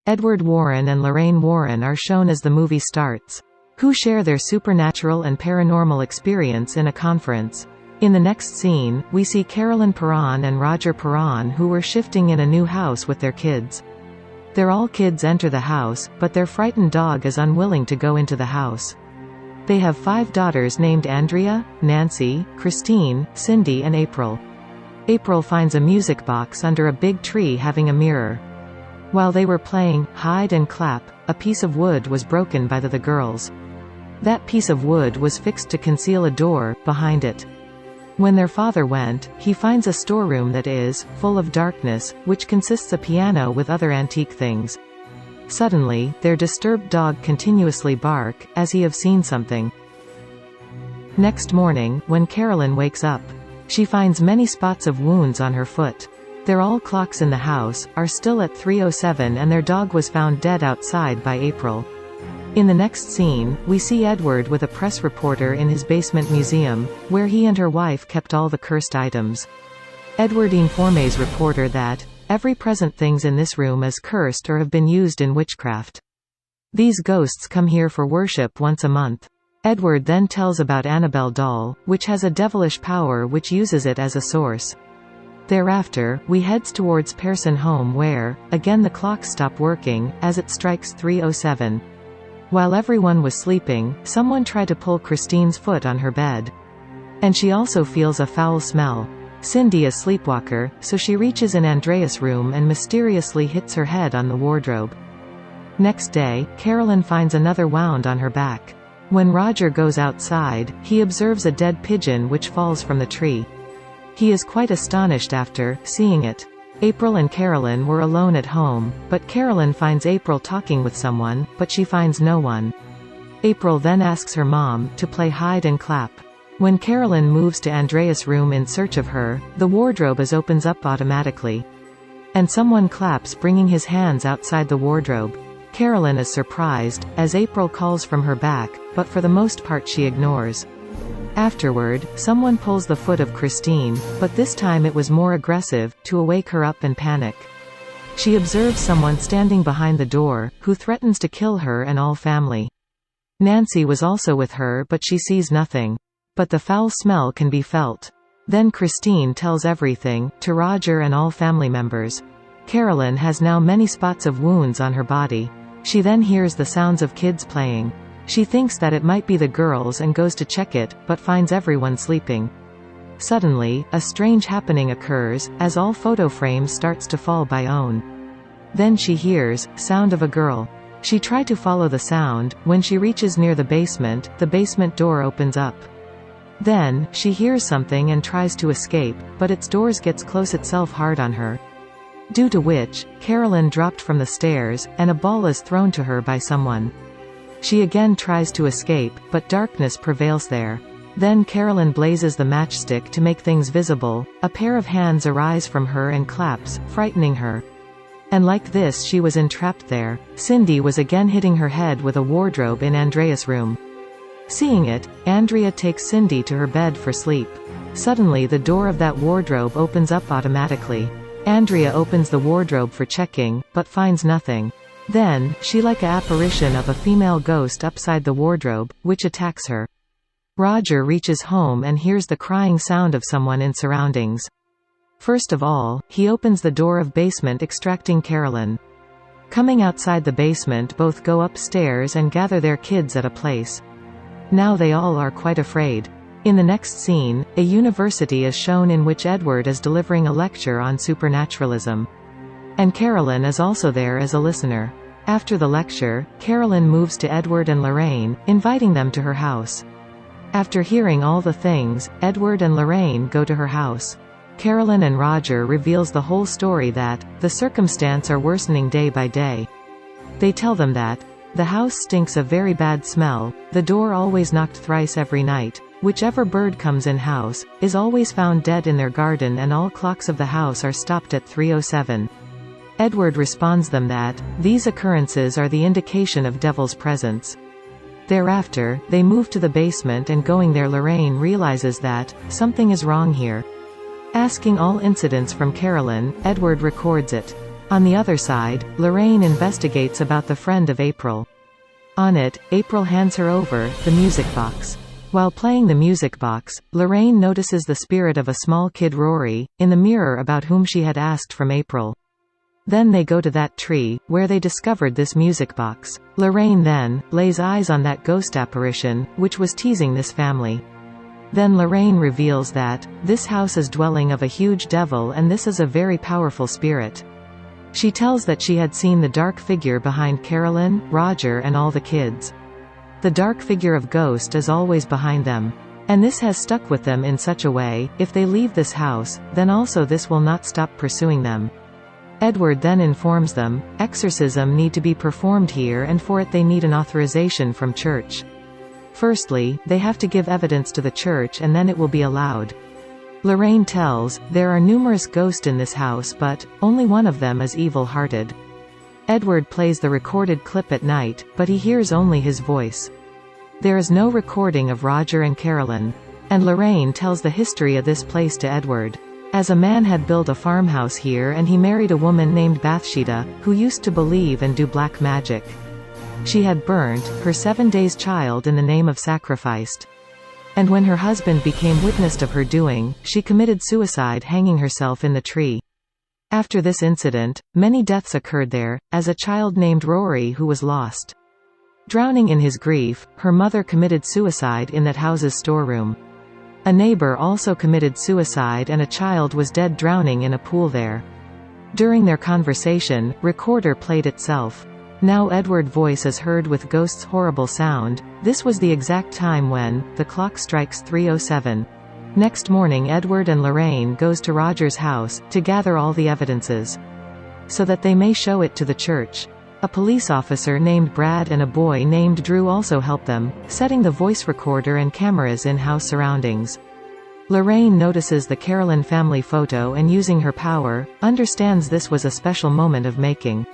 Edward Warren and Lorraine Warren are shown as the movie starts, who share their supernatural and paranormal experience in a conference. In the next scene, we see Carolyn Perron and Roger Perron, who were shifting in a new house with their kids. Their all kids enter the house, but their frightened dog is unwilling to go into the house. They have 5 daughters named Andrea, Nancy, Christine, Cindy and April. April finds a music box under a big tree having a mirror. While they were playing hide and clap, a piece of wood was broken by the girls. That piece of wood was fixed to conceal a door behind it. When their father went, he finds a storeroom that is full of darkness, which consists of a piano with other antique things. Suddenly, their disturbed dog continuously bark, as he have seen something. Next morning, when Carolyn wakes up, she finds many spots of wounds on her foot. Their all clocks in the house are still at 3:07 and their dog was found dead outside by April. In the next scene, we see Edward with a press reporter in his basement museum, where he and her wife kept all the cursed items. Edward informs reporter that every present things in this room is cursed or have been used in witchcraft. These ghosts come here for worship once a month. Edward then tells about Annabelle doll, which has a devilish power which uses it as a source. Thereafter, we heads towards Pearson home where, again the clocks stop working, as it strikes 3:07. While everyone was sleeping, someone tried to pull Christine's foot on her bed. And she also feels a foul smell. Cindy is sleepwalker, so she reaches in Andrea's room and mysteriously hits her head on the wardrobe. Next day, Carolyn finds another wound on her back. When Roger goes outside, he observes a dead pigeon which falls from the tree. He is quite astonished after seeing it. April and Carolyn were alone at home, but Carolyn finds April talking with someone, but she finds no one. April then asks her mom to play hide and clap. When Carolyn moves to Andrea's room in search of her, the wardrobe opens up automatically. And someone claps, bringing his hands outside the wardrobe. Carolyn is surprised, as April calls from her back, but for the most part she ignores. Afterward, someone pulls the foot of Christine, but this time it was more aggressive, to wake her up and panic. She observes someone standing behind the door, who threatens to kill her and all family. Nancy was also with her but she sees nothing. But the foul smell can be felt. Then Christine tells everything, to Roger and all family members. Carolyn has now many spots of wounds on her body. She then hears the sounds of kids playing. She thinks that it might be the girls and goes to check it, but finds everyone sleeping. Suddenly, a strange happening occurs, as all photo frames starts to fall by own. Then she hears sound of a girl. She tried to follow the sound. When she reaches near the basement door opens up. Then, she hears something and tries to escape, but its doors gets close itself hard on her. Due to which, Carolyn dropped from the stairs, and a ball is thrown to her by someone. She again tries to escape, but darkness prevails there. Then Carolyn blazes the matchstick to make things visible. A pair of hands arise from her and claps, frightening her. And like this she was entrapped there. Cindy was again hitting her head with a wardrobe in Andrea's room. Seeing it, Andrea takes Cindy to her bed for sleep. Suddenly the door of that wardrobe opens up automatically. Andrea opens the wardrobe for checking, but finds nothing. Then, she like an apparition of a female ghost upside the wardrobe, which attacks her. Roger reaches home and hears the crying sound of someone in surroundings. First of all, he opens the door of basement extracting Carolyn. Coming outside the basement, both go upstairs and gather their kids at a place. Now they all are quite afraid. In the next scene, a university is shown in which Edward is delivering a lecture on supernaturalism. And Carolyn is also there as a listener. After the lecture, Carolyn moves to Edward and Lorraine, inviting them to her house. After hearing all the things, Edward and Lorraine go to her house. Carolyn and Roger reveals the whole story that the circumstances are worsening day by day. They tell them that the house stinks a very bad smell, the door always knocked thrice every night, whichever bird comes in house, is always found dead in their garden and all clocks of the house are stopped at 3:07. Edward responds them that these occurrences are the indication of devil's presence. Thereafter, they move to the basement and going there Lorraine realizes that something is wrong here. Asking all incidents from Carolyn, Edward records it. On the other side, Lorraine investigates about the friend of April. On it, April hands her over the music box. While playing the music box, Lorraine notices the spirit of a small kid, Rory, in the mirror about whom she had asked from April. Then they go to that tree, where they discovered this music box. Lorraine then lays eyes on that ghost apparition, which was teasing this family. Then Lorraine reveals that this house is dwelling of a huge devil, and this is a very powerful spirit. She tells that she had seen the dark figure behind Carolyn, Roger and all the kids. The dark figure of ghost is always behind them. And this has stuck with them in such a way, if they leave this house, then also this will not stop pursuing them. Edward then informs them, exorcism need to be performed here, and for it they need an authorization from church. Firstly, they have to give evidence to the church and then it will be allowed. Lorraine tells, there are numerous ghosts in this house, but only one of them is evil-hearted. Edward plays the recorded clip at night, but he hears only his voice. There is no recording of Roger and Carolyn. And Lorraine tells the history of this place to Edward. As a man had built a farmhouse here, and he married a woman named Bathsheba, who used to believe and do black magic. She had burnt her 7 days' child in the name of sacrificed. And when her husband became witness of her doing, she committed suicide, hanging herself in the tree. After this incident, many deaths occurred there, as a child named Rory who was lost. Drowning in his grief, her mother committed suicide in that house's storeroom. A neighbor also committed suicide, and a child was dead drowning in a pool there. During their conversation, recorder played itself. Now Edward's voice is heard with ghost's horrible sound. This was the exact time when the clock strikes 3:07. Next morning Edward and Lorraine goes to Roger's house, to gather all the evidences, so that they may show it to the church. A police officer named Brad and a boy named Drew also help them, setting the voice recorder and cameras in house surroundings. Lorraine notices the Carolyn family photo and, using her power, understands this was a special moment of making.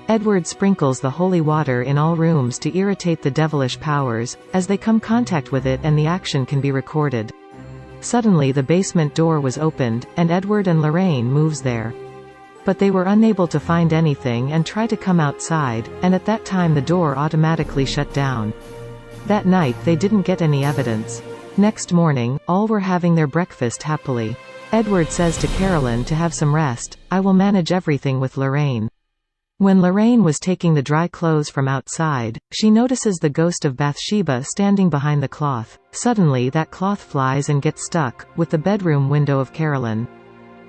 Edward sprinkles the holy water in all rooms to irritate the devilish powers, as they come contact with it, and the action can be recorded. Suddenly the basement door was opened, and Edward and Lorraine moves there. But they were unable to find anything and try to come outside, and at that time the door automatically shut down. That night they didn't get any evidence. Next morning, all were having their breakfast happily. Edward says to Carolyn to have some rest, I will manage everything with Lorraine. When Lorraine was taking the dry clothes from outside, she notices the ghost of Bathsheba standing behind the cloth. Suddenly that cloth flies and gets stuck with the bedroom window of Carolyn.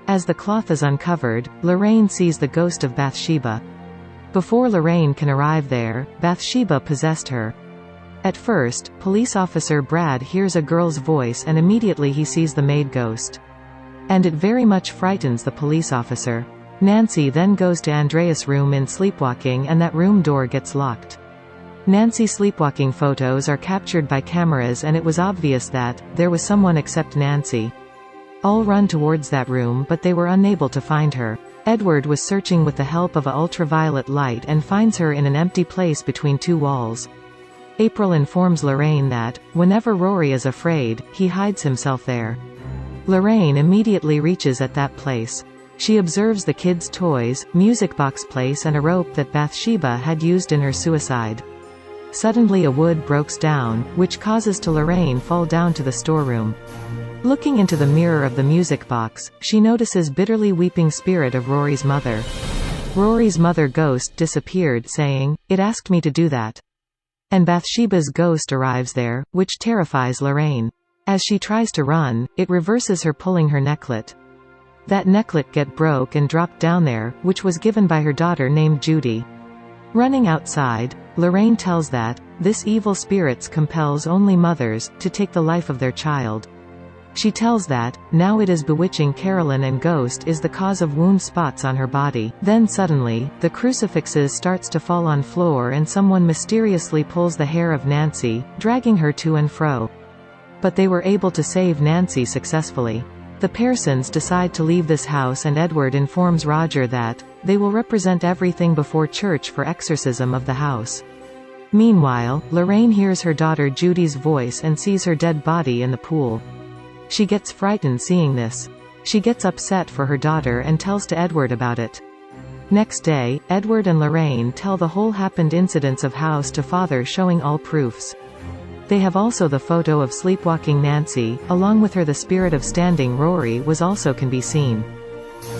As the cloth is uncovered, Lorraine sees the ghost of Bathsheba. Before Lorraine can arrive there, Bathsheba possessed her. At first, police officer Brad hears a girl's voice, and immediately he sees the maid ghost. And it very much frightens the police officer. Nancy then goes to Andreas' room in sleepwalking, and that room door gets locked. Nancy's sleepwalking photos are captured by cameras, and it was obvious that there was someone except Nancy. All run towards that room, but they were unable to find her. Edward was searching with the help of a ultraviolet light and finds her in an empty place between two walls. April informs Lorraine that, whenever Rory is afraid, he hides himself there. Lorraine immediately reaches at that place. She observes the kids' toys, music box place, and a rope that Bathsheba had used in her suicide. Suddenly a wood breaks down, which causes to Lorraine fall down to the storeroom. Looking into the mirror of the music box, she notices bitterly weeping spirit of Rory's mother. Rory's mother ghost disappeared, saying, "It asked me to do that." And Bathsheba's ghost arrives there, which terrifies Lorraine. As she tries to run, it reverses her, pulling her necklet. That necklet get broke and dropped down there, which was given by her daughter named Judy. Running outside, Lorraine tells that this evil spirits compels only mothers to take the life of their child. She tells that now it is bewitching Carolyn, and ghost is the cause of wound spots on her body. Then suddenly, the crucifixes starts to fall on floor, and someone mysteriously pulls the hair of Nancy, dragging her to and fro. But they were able to save Nancy successfully. The Pearsons decide to leave this house, and Edward informs Roger that they will represent everything before church for exorcism of the house. Meanwhile, Lorraine hears her daughter Judy's voice and sees her dead body in the pool. She gets frightened seeing this. She gets upset for her daughter and tells to Edward about it. Next day, Edward and Lorraine tell the whole happened incidents of House to father, showing all proofs. They have also the photo of sleepwalking Nancy, along with her the spirit of standing Rory was also can be seen.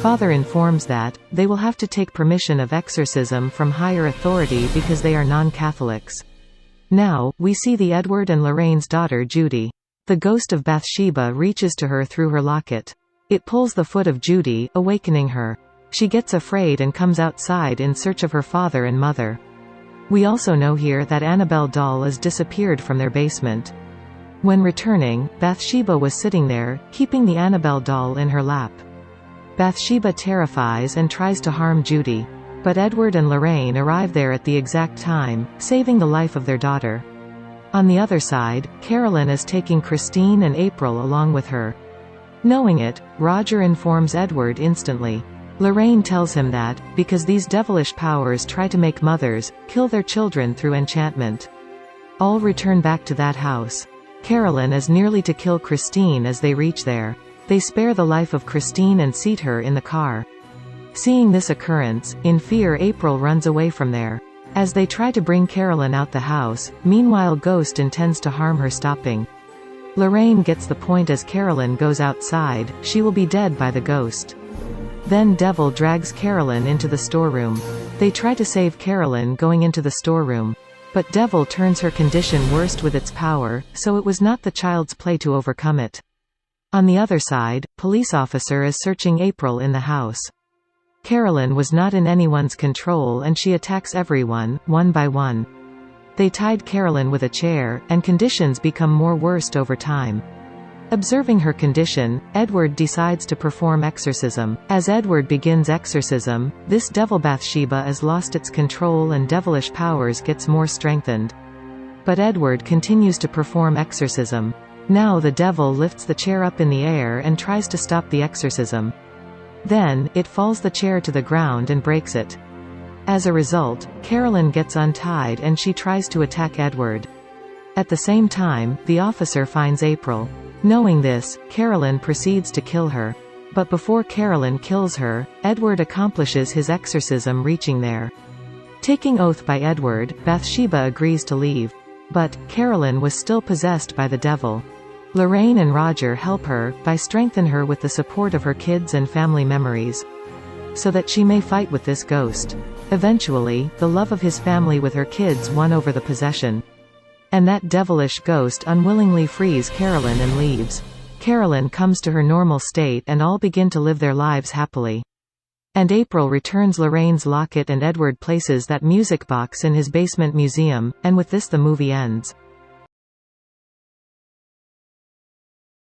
Father informs that they will have to take permission of exorcism from higher authority because they are non-Catholics. Now, we see the Edward and Lorraine's daughter Judy. The ghost of Bathsheba reaches to her through her locket. It pulls the foot of Judy, awakening her. She gets afraid and comes outside in search of her father and mother. We also know here that Annabelle doll is disappeared from their basement. When returning, Bathsheba was sitting there, keeping the Annabelle doll in her lap. Bathsheba terrifies and tries to harm Judy. But Edward and Lorraine arrive there at the exact time, saving the life of their daughter. On the other side, Carolyn is taking Christine and April along with her. Knowing it, Roger informs Edward instantly. Lorraine tells him that, because these devilish powers try to make mothers kill their children through enchantment. All return back to that house. Carolyn is nearly to kill Christine as they reach there. They spare the life of Christine and seat her in the car. Seeing this occurrence, in fear April runs away from there. As they try to bring Carolyn out the house, meanwhile Ghost intends to harm her stopping. Lorraine gets the point as Carolyn goes outside, she will be dead by the ghost. Then Devil drags Carolyn into the storeroom. They try to save Carolyn going into the storeroom. But Devil turns her condition worst with its power, so it was not the child's play to overcome it. On the other side, police officer is searching April in the house. Carolyn was not in anyone's control and she attacks everyone, one by one. They tied Carolyn with a chair, and conditions become more worst over time. Observing her condition, Edward decides to perform exorcism. As Edward begins exorcism, this devil Bathsheba is lost its control and devilish powers gets more strengthened. But Edward continues to perform exorcism. Now the devil lifts the chair up in the air and tries to stop the exorcism. Then, it falls the chair to the ground and breaks it. As a result, Carolyn gets untied and she tries to attack Edward. At the same time, the officer finds April. Knowing this, Carolyn proceeds to kill her. But before Carolyn kills her, Edward accomplishes his exorcism reaching there. Taking oath by Edward, Bathsheba agrees to leave. But, Carolyn was still possessed by the devil. Lorraine and Roger help her, by strengthen her with the support of her kids and family memories. So that she may fight with this ghost. Eventually, the love of his family with her kids won over the possession. And that devilish ghost unwillingly frees Carolyn and leaves. Carolyn comes to her normal state and all begin to live their lives happily. And April returns Lorraine's locket and Edward places that music box in his basement museum, and with this the movie ends.